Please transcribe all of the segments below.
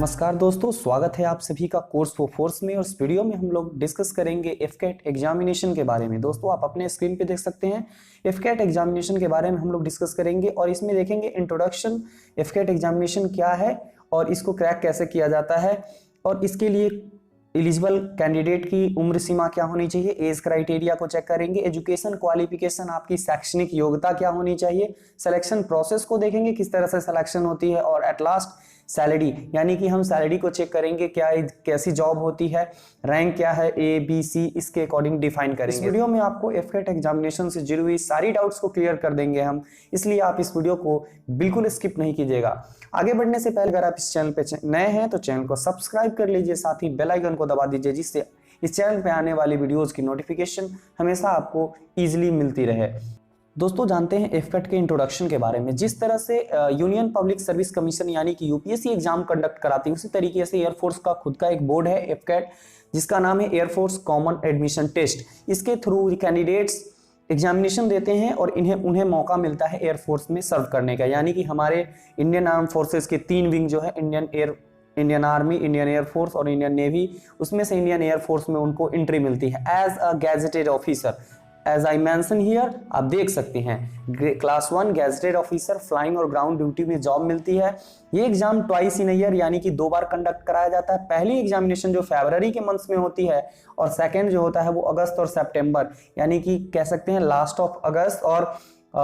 नमस्कार दोस्तों, स्वागत है आप सभी का कोर्स फॉर फोर्स में। और इस वीडियो में हम लोग डिस्कस करेंगे एफकेट एग्जामिनेशन के बारे में। दोस्तों आप अपने स्क्रीन पे देख सकते हैं एफकेट एग्जामिनेशन के बारे में हम लोग डिस्कस करेंगे और इसमें देखेंगे इंट्रोडक्शन, एफकेट एग्जामिनेशन क्या है और इसको क्रैक कैसे किया जाता है और इसके लिए एलिजिबल कैंडिडेट की उम्र सीमा क्या होनी चाहिए, एज क्राइटेरिया को चेक करेंगे, एजुकेशन क्वालिफिकेशन, आपकी शैक्षणिक योग्यता क्या होनी चाहिए, सिलेक्शन प्रोसेस को देखेंगे किस तरह से सिलेक्शन होती है और एट लास्ट सैलरी, यानी कि हम सैलरी को चेक करेंगे क्या कैसी जॉब होती है, रैंक क्या है, ए बी सी, इसके अकॉर्डिंग डिफाइन करेंगे। इस वीडियो में आपको एफकेट एग्जामिनेशन से जुड़ी हुई सारी डाउट्स को क्लियर कर देंगे हम, इसलिए आप इस वीडियो को बिल्कुल स्किप नहीं कीजिएगा। आगे बढ़ने से पहले अगर आप इस चैनल पे नए हैं तो चैनल को सब्सक्राइब कर लीजिए, साथ ही बेल आइकन को दबा दीजिए जिससे इस चैनल पे आने वाली वीडियोस की नोटिफिकेशन हमेशा आपको इजीली मिलती रहे। दोस्तों जानते हैं एफकेट के इंट्रोडक्शन के बारे में। जिस तरह से यूनियन पब्लिक सर्विस कमीशन यानी कि यूपीएससी एग्जाम कंडक्ट कराती है, उसी तरीके से एयरफोर्स का खुद का एक बोर्ड है एफकेट, जिसका नाम है एयरफोर्स कॉमन एडमिशन टेस्ट। इसके थ्रू कैंडिडेट्स एग्जामिनेशन देते हैं और उन्हें मौका मिलता है एयरफोर्स में सर्व करने का, यानी कि हमारे इंडियन आर्म फोर्सेस के 3 विंग जो है, इंडियन आर्मी, इंडियन एयरफोर्स और इंडियन नेवी, उसमें से इंडियन एयरफोर्स में उनको एंट्री मिलती है as a gazetted officer. As I mention here, आप देख सकते हैं क्लास 1 गैजेटेड ऑफिसर फ्लाइंग और ग्राउंड ड्यूटी में जॉब मिलती है। ये एग्जाम ट्वाइस इन ईयर यानी कि 2 बार कंडक्ट कराया जाता है। पहली एग्जामिनेशन जो फरवरी के मंथ्स में होती है और सेकंड जो होता है वो अगस्त और सितंबर, यानी कि कह सकते हैं लास्ट ऑफ अगस्त और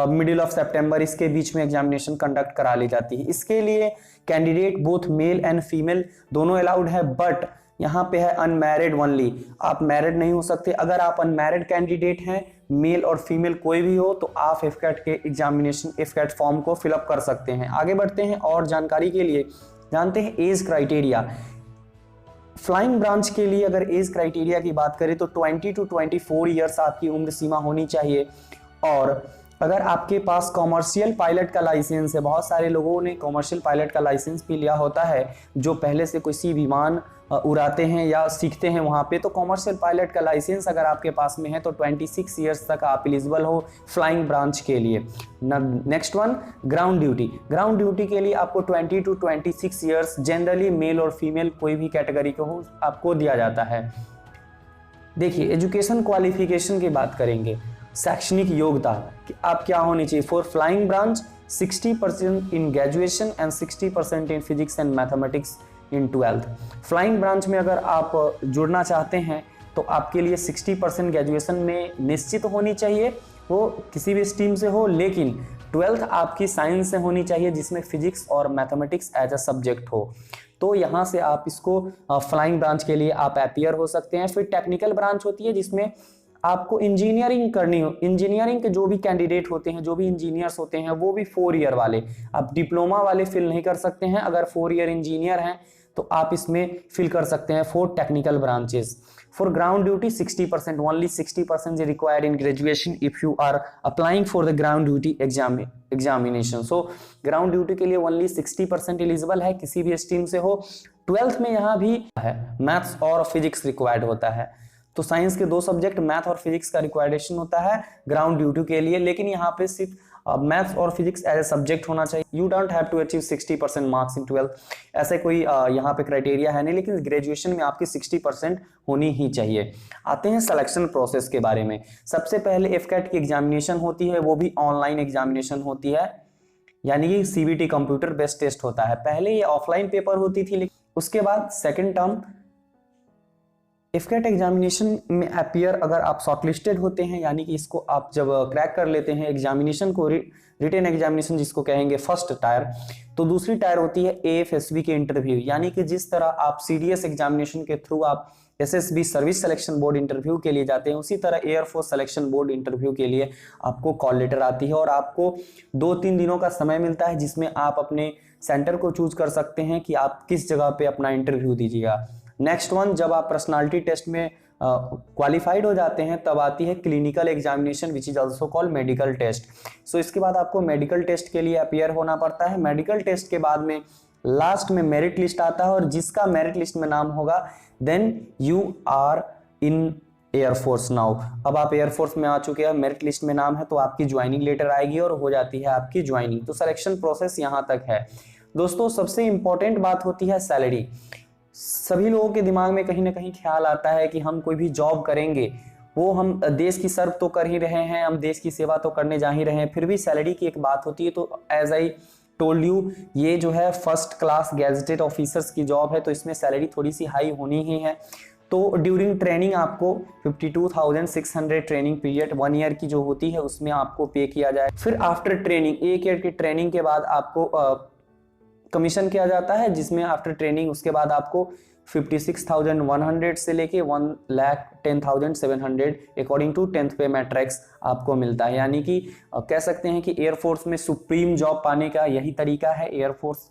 मिडिल ऑफ सितंबर, इसके बीच में एग्जामिनेशन कंडक्ट करा ली जाती है। इसके लिए candidate both male and female दोनों अलाउड है, बट यहाँ पे है अनमैरिड ओनली, आप मैरिड नहीं हो सकते। अगर आप अनमैरिड कैंडिडेट हैं, मेल और फीमेल कोई भी हो, तो आप एफकेट के एग्जामिनेशन एफकेट फॉर्म को फिलअप कर सकते हैं। आगे बढ़ते हैं और जानकारी के लिए जानते हैं एज क्राइटेरिया। फ्लाइंग ब्रांच के लिए अगर एज क्राइटेरिया की बात करें तो 20 to 24 ईयर्स आपकी उम्र सीमा होनी चाहिए। और अगर आपके पास कॉमर्शियल पायलट का लाइसेंस है, बहुत सारे लोगों ने कॉमर्शियल पायलट का लाइसेंस भी लिया होता है जो पहले से किसी विमान उड़ाते हैं या सीखते हैं वहाँ पे, तो कॉमर्शियल पायलट का लाइसेंस अगर आपके पास में है तो 26 ईयर्स तक आप एलिजिबल हो फ्लाइंग ब्रांच के लिए। Next one, ground duty. Ground duty के लिए आपको 20 to 26 ईयर्स, जनरली मेल और फीमेल कोई भी कैटेगरी को हो, आपको दिया जाता है। देखिए एजुकेशन क्वालिफिकेशन की बात करेंगे, शैक्षणिक योग्यता कि आप क्या होनी चाहिए। For flying branch 60% in graduation and 60% in physics and mathematics in 12th। Flying branch में अगर आप जुड़ना चाहते हैं तो आपके लिए 60% ग्रेजुएशन में निश्चित होनी चाहिए, वो किसी भी स्ट्रीम से हो, लेकिन 12th आपकी साइंस से होनी चाहिए जिसमें फिजिक्स और मैथमेटिक्स एज अ सब्जेक्ट हो। तो यहाँ से आप इसको फ्लाइंग ब्रांच के लिए आप अपीयर हो सकते हैं। फिर टेक्निकल ब्रांच होती है जिसमें आपको इंजीनियरिंग करनी हो। इंजीनियरिंग के जो भी कैंडिडेट होते हैं, जो भी इंजीनियर्स होते हैं, वो भी 4 ईयर वाले, आप डिप्लोमा वाले फिल नहीं कर सकते हैं। अगर 4 ईयर इंजीनियर हैं तो आप इसमें फिल कर सकते हैं 4 technical branches. For ground duty 60%, only 60% is required in graduation if you are applying for the ground duty examination. So ground duty के लिए ओनली 60% एलिजिबल है, किसी भी स्ट्रीम से हो। 12th में यहाँ भी है मैथ्स और फिजिक्स रिक्वायर्ड होता है, तो साइंस के 2 सब्जेक्ट मैथ और फिजिक्स का रिक्वायर्डेशन होता है ग्राउंड ड्यूटी के लिए, लेकिन यहाँ पे सिर्फ मैथ्स और फिजिक्स एज ए सब्जेक्ट होना चाहिए। You don't have to achieve 60% marks in 12th, ऐसे कोई यहाँ पे क्राइटेरिया है नहीं, लेकिन ग्रेजुएशन में आपकी 60% होनी ही चाहिए। आते हैं सिलेक्शन प्रोसेस के बारे में। सबसे पहले एफकेट की एग्जामिनेशन होती है, वो भी ऑनलाइन एग्जामिनेशन होती है, यानी कि सीबीटी कंप्यूटर बेस्ड टेस्ट होता है। पहले ये ऑफलाइन पेपर होती थी, लेकिन उसके बाद सेकेंड टर्म एफकेट एग्जामिनेशन में अपीयर अगर आप शॉर्टलिस्टेड होते हैं, यानी कि इसको आप जब क्रैक कर लेते हैं एग्जामिनेशन को, रिटन एग्जामिनेशन जिसको कहेंगे फर्स्ट टायर, तो दूसरी टायर होती है एएफएसबी के इंटरव्यू, यानी कि जिस तरह आप सीडीएस एग्जामिनेशन के थ्रू आप SSB service selection board interview के लिए जाते हैं, उसी तरह एयरफोर्स सिलेक्शन बोर्ड इंटरव्यू के लिए आपको कॉल लेटर आती है और आपको 2-3 दिनों का समय मिलता है जिसमें आप अपने सेंटर को चूज कर सकते हैं कि आप किस जगह पे अपना इंटरव्यू दीजिएगा। नेक्स्ट वन, जब आप पर्सनालिटी टेस्ट में क्वालिफाइड हो जाते हैं तब आती है clinical examination which is also called medical test. So इसके बाद आपको मेडिकल टेस्ट के लिए अपीयर होना पड़ता है। मेडिकल टेस्ट के बाद में लास्ट में मेरिट लिस्ट आता है और जिसका मेरिट लिस्ट में नाम होगा then you are in air force now. अब आप एयरफोर्स में आ चुके हैं, मेरिट लिस्ट में नाम है, तो आपकी ज्वाइनिंग लेटर आएगी और हो जाती है आपकी ज्वाइनिंग। तो सिलेक्शन प्रोसेस यहाँ तक है। दोस्तों सबसे इंपॉर्टेंट बात होती है सैलरी। सभी लोगों के दिमाग में कहीं ना कहीं ख्याल आता है कि हम कोई भी जॉब करेंगे, वो हम देश की सर्व तो कर ही रहे हैं, हम देश की सेवा तो करने जा ही रहे हैं, फिर भी सैलरी की एक बात होती है। तो एज आई टोल्ड यू, ये जो है फर्स्ट क्लास गैजेटेड ऑफिसर्स की जॉब है, तो इसमें सैलरी थोड़ी सी हाई होनी ही है। तो ड्यूरिंग ट्रेनिंग आपको 52,600 ट्रेनिंग पीरियड 1 ईयर की जो होती है उसमें आपको पे किया जाए। फिर आफ्टर ट्रेनिंग, 1 ईयर की ट्रेनिंग के बाद आपको कमीशन किया जाता है, जिसमें आफ्टर ट्रेनिंग उसके बाद आपको 56,100 से लेके 1,10,700 अकॉर्डिंग टू 10th पे मैट्रिक्स आपको मिलता है। यानी कि कह सकते हैं कि एयरफोर्स में सुप्रीम जॉब पाने का यही तरीका है, air force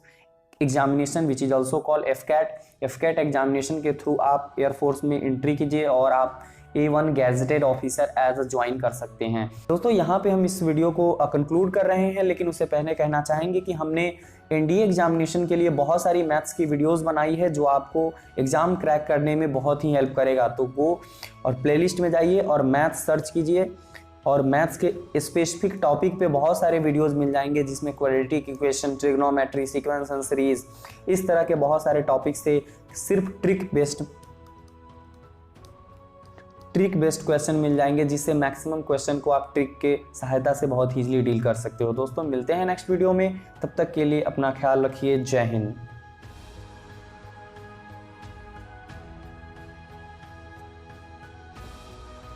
examination which is also called AFCAT. AFCAT examination के थ्रू आप एयरफोर्स में एंट्री कीजिए और आप A1 gazetted officer as a join कर सकते हैं। दोस्तों यहाँ पे हम इस वीडियो को कंक्लूड कर रहे हैं, लेकिन उससे पहले कहना चाहेंगे कि हमने एनडीए एग्जामिनेशन के लिए बहुत सारी मैथ्स की वीडियोस बनाई है जो आपको एग्जाम क्रैक करने में बहुत ही हेल्प करेगा। तो वो और प्लेलिस्ट में जाइए और मैथ्स सर्च कीजिए, और मैथ्स के स्पेसिफिक टॉपिक पे बहुत सारे वीडियोस मिल जाएंगे, जिसमें quadratic equation, trigonometry, sequence and series, इस तरह के बहुत सारे टॉपिक से सिर्फ ट्रिक बेस्ड क्वेश्चन मिल जाएंगे, जिससे मैक्सिमम क्वेश्चन को आप ट्रिक के सहायता से बहुत ईजिली डील कर सकते हो। दोस्तों मिलते हैं नेक्स्ट वीडियो में, तब तक के लिए अपना ख्याल रखिए। जय हिंद।